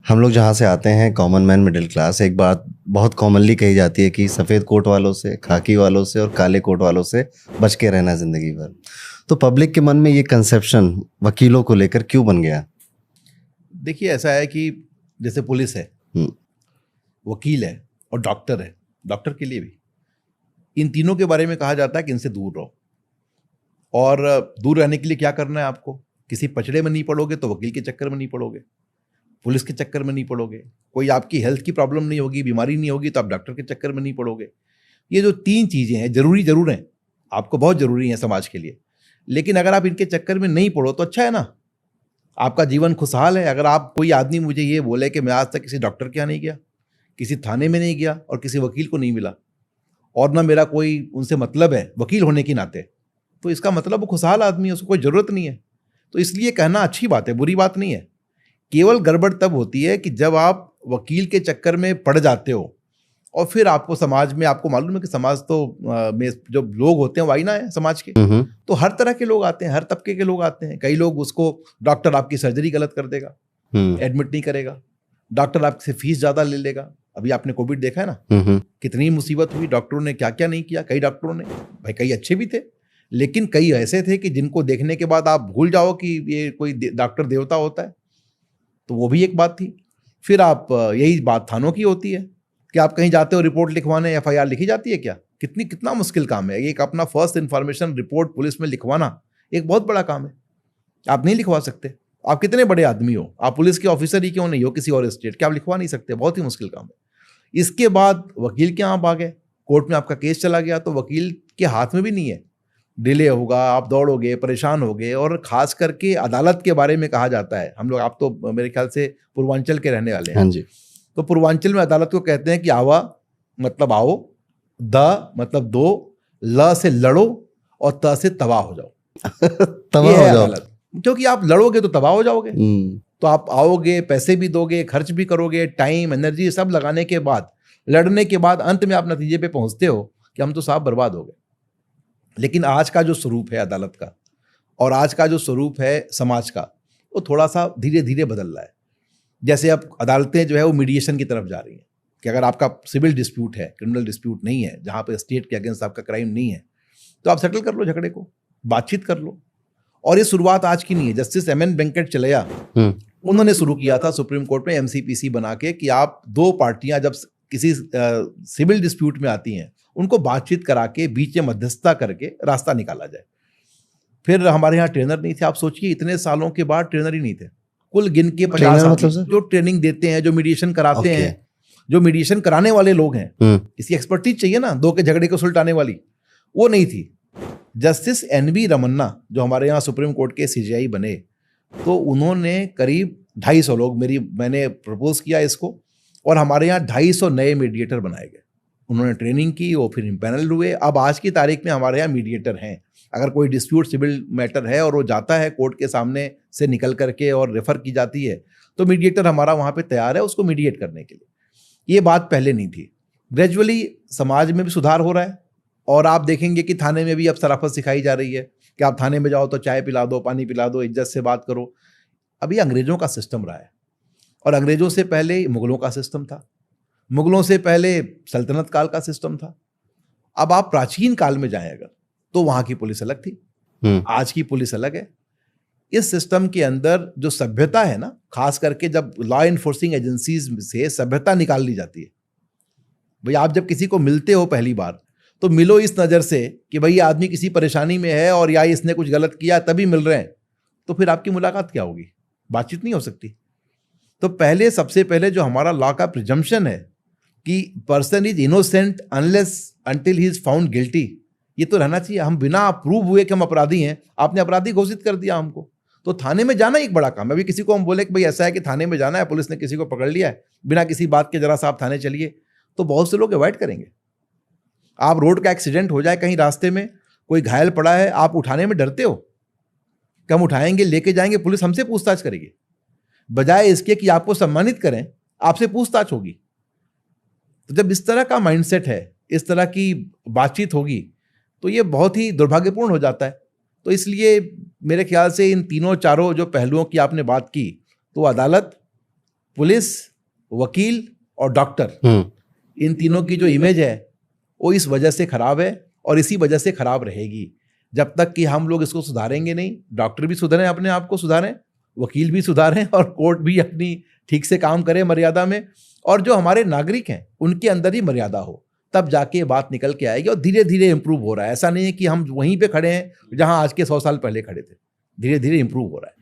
हम लोग जहाँ से आते हैं कॉमन मैन मिडिल क्लास, एक बात बहुत कॉमनली कही जाती है कि सफ़ेद कोट वालों से, खाकी वालों से और काले कोट वालों से बच के रहना ज़िंदगी भर। तो पब्लिक के मन में ये कंसेप्शन वकीलों को लेकर क्यों बन गया? देखिए, ऐसा है कि जैसे पुलिस है, वकील है और डॉक्टर है, डॉक्टर के लिए भी इन तीनों के बारे में कहा जाता है कि इनसे दूर रहो। और दूर रहने के लिए क्या करना है आपको? किसी पचड़े में नहीं पड़ोगे तो वकील के चक्कर में नहीं पड़ोगे, पुलिस के चक्कर में नहीं पड़ोगे, कोई आपकी हेल्थ की प्रॉब्लम नहीं होगी, बीमारी नहीं होगी तो आप डॉक्टर के चक्कर में नहीं पड़ोगे। ये जो तीन चीज़ें हैं जरूरी जरूर हैं, आपको बहुत ज़रूरी हैं समाज के लिए, लेकिन अगर आप इनके चक्कर में नहीं पड़ो तो अच्छा है ना, आपका जीवन खुशहाल है। अगर आप कोई आदमी मुझे ये बोले कि मैं आज तक किसी डॉक्टर के यहाँ नहीं गया, किसी थाने में नहीं गया और किसी वकील को नहीं मिला और ना मेरा कोई उनसे मतलब है वकील होने के नाते, तो इसका मतलब वो खुशहाल आदमी है, उसको कोई ज़रूरत नहीं है। तो इसलिए कहना अच्छी बात है, बुरी बात नहीं है। केवल गड़बड़ तब होती है कि जब आप वकील के चक्कर में पड़ जाते हो और फिर आपको समाज में, आपको मालूम है कि समाज तो में जो लोग होते हैं वही ना है समाज के, तो हर तरह के लोग आते हैं, हर तबके के लोग आते हैं। कई लोग उसको, डॉक्टर आपकी सर्जरी गलत कर देगा, एडमिट नहीं करेगा, डॉक्टर आपसे फीस ज़्यादा ले लेगा। अभी आपने कोविड देखा है ना, कितनी मुसीबत हुई, डॉक्टरों ने क्या क्या नहीं किया। कई डॉक्टरों ने, भाई कई अच्छे भी थे, लेकिन कई ऐसे थे कि जिनको देखने के बाद आप भूल जाओ कि ये कोई डॉक्टर देवता होता है, तो वो भी एक बात थी। फिर आप, यही बात थानों की होती है कि आप कहीं जाते हो रिपोर्ट लिखवाने, एफआईआर लिखी जाती है क्या? कितना मुश्किल काम है एक अपना फर्स्ट इन्फॉर्मेशन रिपोर्ट पुलिस में लिखवाना, एक बहुत बड़ा काम है। आप नहीं लिखवा सकते, आप कितने बड़े आदमी हो, आप पुलिस के ऑफिसर ही क्यों नहीं हो किसी और स्टेट के, आप लिखवा नहीं सकते, बहुत ही मुश्किल काम है। इसके बाद वकील के आप आ गए, कोर्ट में आपका केस चला गया, तो वकील के हाथ में भी नहीं है, डिले होगा, आप दौड़ोगे, परेशान होगे। और ख़ास करके अदालत के बारे में कहा जाता है, हम लोग, आप तो मेरे ख्याल से पूर्वांचल के रहने वाले हैं। हाँ जी। तो पूर्वांचल में अदालत को कहते हैं कि आवा मतलब आओ, द मतलब दो, ल से लड़ो और त से तबाह हो जाओ। तबाह हो जाओ, अदालत, क्योंकि आप लड़ोगे तो तबाह हो जाओगे। तो आप आओगे, पैसे भी दोगे, खर्च भी करोगे, टाइम एनर्जी सब लगाने के बाद, लड़ने के बाद अंत में आप नतीजे पे पहुंचते हो कि हम तो साहब बर्बाद हो गए। लेकिन आज का जो स्वरूप है अदालत का और आज का जो स्वरूप है समाज का, वो थोड़ा सा धीरे धीरे बदल रहा है। जैसे अब अदालतें जो है वो मीडिएशन की तरफ जा रही हैं कि अगर आपका सिविल डिस्प्यूट है, क्रिमिनल डिस्प्यूट नहीं है, जहाँ पे स्टेट के अगेंस्ट आपका क्राइम नहीं है, तो आप सेटल कर लो झगड़े को, बातचीत कर लो। और ये शुरुआत आज की नहीं है, जस्टिस एम एन वेंकट चलैया उन्होंने शुरू किया था सुप्रीम कोर्ट में एमसीपीसी बना के कि आप दो पार्टियां जब किसी सिविल डिस्प्यूट में आती हैं, उनको बातचीत करा के बीच में मध्यस्थता करके रास्ता निकाला जाए। फिर हमारे यहाँ ट्रेनर नहीं थे, आप सोचिए इतने सालों के बाद ट्रेनर ही नहीं थे, कुल गिन के 50 मतलब जो ट्रेनिंग देते हैं, जो मीडिएशन कराते हैं, जो मीडिएशन कराने वाले लोग हैं, इसकी एक्सपर्टीज चाहिए ना, दो के झगड़े को सुलटाने वाली, वो नहीं थी। Justice NV. रमन्ना जो हमारे यहाँ सुप्रीम कोर्ट के सीजेआई बने, तो उन्होंने करीब 250 लोग, मैंने प्रपोज किया इसको, और हमारे यहाँ 250 नए मीडिएटर बनाए गए। उन्होंने ट्रेनिंग की, वो फिर इम्पैनल हुए। अब आज की तारीख में हमारे यहाँ मीडिएटर हैं। अगर कोई डिस्प्यूट सिविल मैटर है और वो जाता है कोर्ट के सामने से निकल करके और रेफर की जाती है, तो मीडिएटर हमारा वहाँ पे तैयार है उसको मीडिएट करने के लिए। ये बात पहले नहीं थी। ग्रेजुअली समाज में भी सुधार हो रहा है और आप देखेंगे कि थाने में भी अब शराफत सिखाई जा रही है कि आप थाने में जाओ तो चाय पिला दो, पानी पिला दो, इज्जत से बात करो। अभी अंग्रेजों का सिस्टम रहा है और अंग्रेजों से पहले मुगलों का सिस्टम था, मुगलों से पहले सल्तनत काल का सिस्टम था। अब आप प्राचीन काल में जाएं अगर, तो वहां की पुलिस अलग थी, आज की पुलिस अलग है। इस सिस्टम के अंदर जो सभ्यता है ना, खास करके जब लॉ एनफोर्सिंग एजेंसीज से सभ्यता निकाल ली जाती है। भाई आप जब किसी को मिलते हो पहली बार, तो मिलो इस नज़र से कि भाई आदमी किसी परेशानी में है और या इसने कुछ गलत किया तभी मिल रहे हैं, तो फिर आपकी मुलाकात क्या होगी? बातचीत नहीं हो सकती। तो पहले, सबसे पहले जो हमारा लॉ का प्रिजम्पशन है कि person is innocent unless until he is found guilty, ये तो रहना चाहिए। हम बिना प्रूव हुए कि हम अपराधी हैं, आपने अपराधी घोषित कर दिया हमको, तो थाने में जाना एक बड़ा काम है। अभी किसी को हम बोले कि भाई ऐसा है कि थाने में जाना है, पुलिस ने किसी को पकड़ लिया है बिना किसी बात के, जरा सा आप थाने चलिए, तो बहुत से लोग अवॉइड करेंगे। आप रोड का एक्सीडेंट हो जाए, कहीं रास्ते में कोई घायल पड़ा है, आप उठाने में डरते हो कि हम उठाएंगे, लेके जाएंगे, पुलिस हमसे पूछताछ करेगी। बजाय इसके कि आपको सम्मानित करें, आपसे पूछताछ होगी। तो जब इस तरह का माइंडसेट है, इस तरह की बातचीत होगी, तो ये बहुत ही दुर्भाग्यपूर्ण हो जाता है। तो इसलिए मेरे ख्याल से इन तीनों चारों जो पहलुओं की आपने बात की, तो अदालत, पुलिस, वकील और डॉक्टर, इन तीनों की जो इमेज है वो इस वजह से खराब है और इसी वजह से खराब रहेगी। जब तक कि हम लोग इसको सुधारेंगे नहीं, डॉक्टर भी सुधरें, अपने आप को सुधारें, वकील भी सुधारें और कोर्ट भी अपनी ठीक से काम करे मर्यादा में, और जो हमारे नागरिक हैं उनके अंदर ही मर्यादा हो, तब जाके ये बात निकल के आएगी। और धीरे धीरे इंप्रूव हो रहा है, ऐसा नहीं है कि हम वहीं पे खड़े हैं जहां आज के 100 साल पहले खड़े थे, धीरे धीरे इंप्रूव हो रहा है।